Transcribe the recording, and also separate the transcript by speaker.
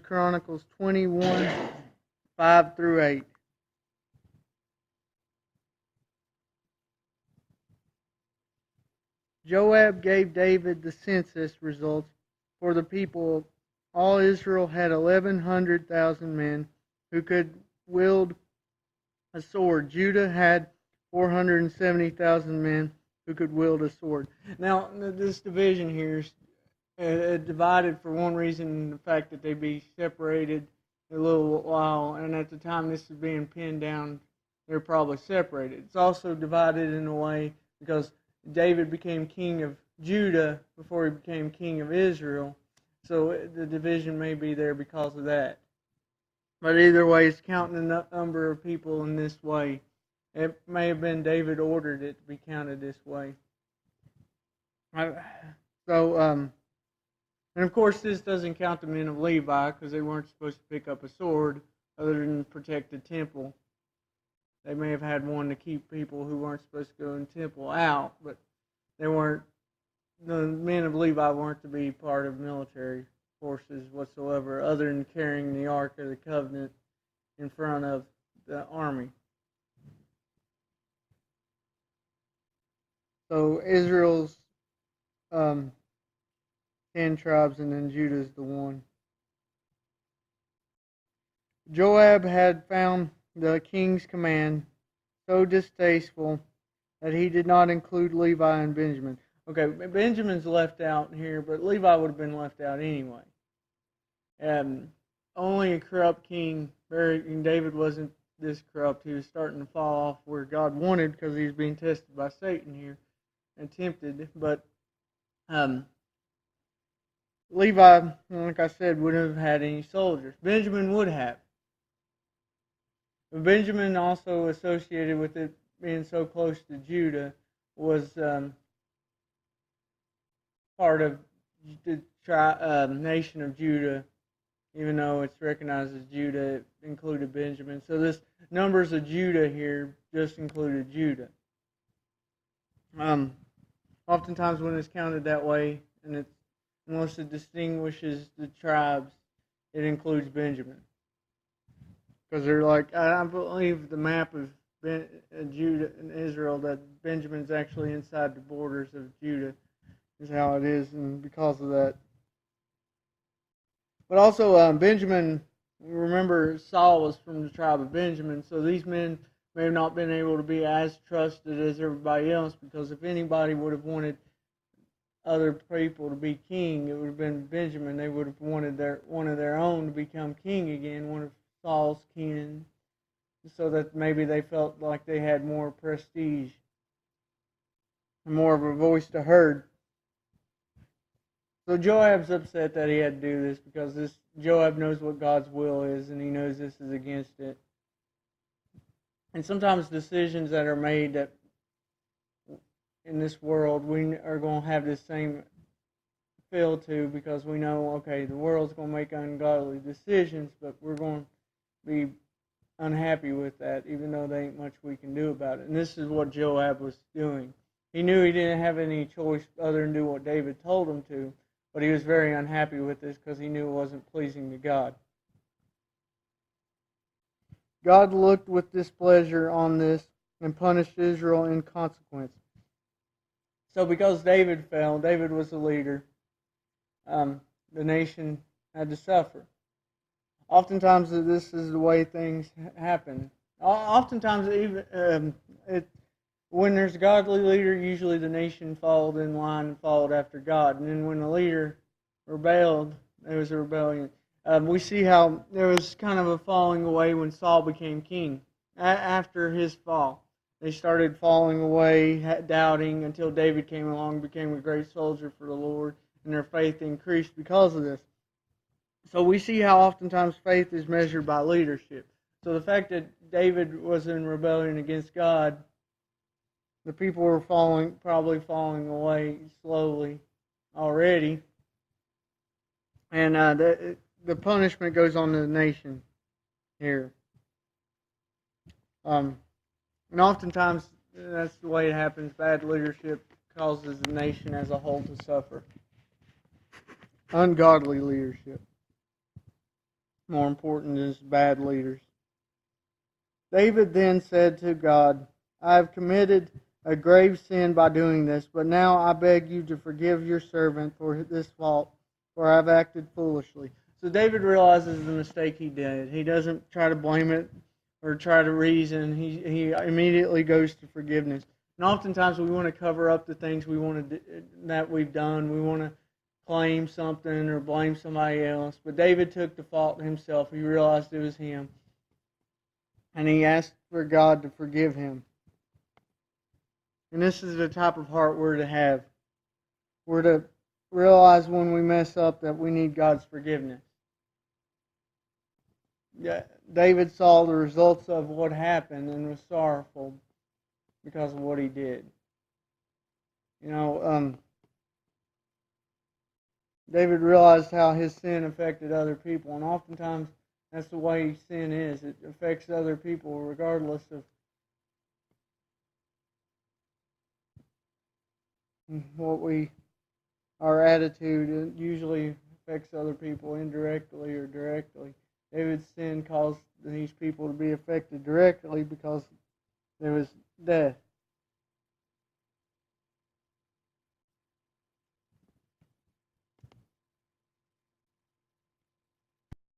Speaker 1: Chronicles 21, 5 through 8. Joab gave David the census results for the people. All Israel had 1,100,000 men who could wield a sword. Judah had 470,000 men who could wield a sword. Now, this division here is divided for one reason, the fact that they be separated a little while, and at the time this is being pinned down, they're probably separated. It's also divided in a way because David became king of Judah before he became king of Israel, so the division may be there because of that. But either way, it's counting the number of people in this way. It may have been David ordered it to be counted this way. And of course, this doesn't count the men of Levi because they weren't supposed to pick up a sword other than protect the temple. They may have had one to keep people who weren't supposed to go in the temple out, but they weren't. The men of Levi weren't to be part of military forces whatsoever, other than carrying the Ark of the Covenant in front of the army. So Israel's 10 tribes, and then Judah's the one. Joab had found the king's command so distasteful that he did not include Levi and Benjamin. Okay, Benjamin's left out here, but Levi would have been left out anyway. Only a corrupt king, David wasn't this corrupt. He was starting to fall off where God wanted because he was being tested by Satan here and tempted. But Levi, like I said, wouldn't have had any soldiers. Benjamin would have. Benjamin, also associated with it being so close to Judah, was part of the nation of Judah, even though it's recognized as Judah, it included Benjamin. So this numbers of Judah here just included Judah. Oftentimes when it's counted that way, and unless it distinguishes the tribes, it includes Benjamin. Because they're like, I believe the map of Judah and Israel, that Benjamin's actually inside the borders of Judah, is how it is, and because of that. But also, Benjamin, remember, Saul was from the tribe of Benjamin, so these men may have not been able to be as trusted as everybody else, because if anybody would have wanted other people to be king, it would have been Benjamin. They would have wanted one of their own to become king again, one of Saul's kin, so that maybe they felt like they had more prestige and more of a voice to heard. So Joab's upset that he had to do this because Joab knows what God's will is, and he knows this is against it. And sometimes decisions that are made that in this world, we are going to have this same feel to, because we know, okay, the world's going to make ungodly decisions, but we're going to be unhappy with that, even though there ain't much we can do about it. And this is what Joab was doing. He knew he didn't have any choice other than do what David told him to, but he was very unhappy with this because he knew it wasn't pleasing to God. God looked with displeasure on this and punished Israel in consequence. So because David fell, David was the leader, the nation had to suffer. Oftentimes this is the way things happen. Oftentimes even when there's a godly leader, usually the nation followed in line and followed after God. And then when the leader rebelled, there was a rebellion. We see how there was kind of a falling away when Saul became king. After his fall, they started falling away, doubting, until David came along and became a great soldier for the Lord, and their faith increased because of this. So we see how oftentimes faith is measured by leadership. So the fact that David was in rebellion against God, the people were probably falling away slowly already. And the punishment goes on to the nation here. And oftentimes, that's the way it happens. Bad leadership causes the nation as a whole to suffer. Ungodly leadership. more important as bad leaders. David then said to God, I have committed a grave sin by doing this, but now I beg you to forgive your servant for this fault, for I have acted foolishly. So David realizes the mistake he did. He doesn't try to blame it or try to reason. He immediately goes to forgiveness. And oftentimes we want to cover up the things we want to do, that we've done. We want to claim something or blame somebody else. But David took the fault himself. He realized it was him. And he asked for God to forgive him. And this is the type of heart we're to have. We're to realize when we mess up that we need God's forgiveness. Yeah, David saw the results of what happened and was sorrowful because of what he did. David realized how his sin affected other people, and oftentimes that's the way sin is. It affects other people regardless of our attitude. It usually affects other people indirectly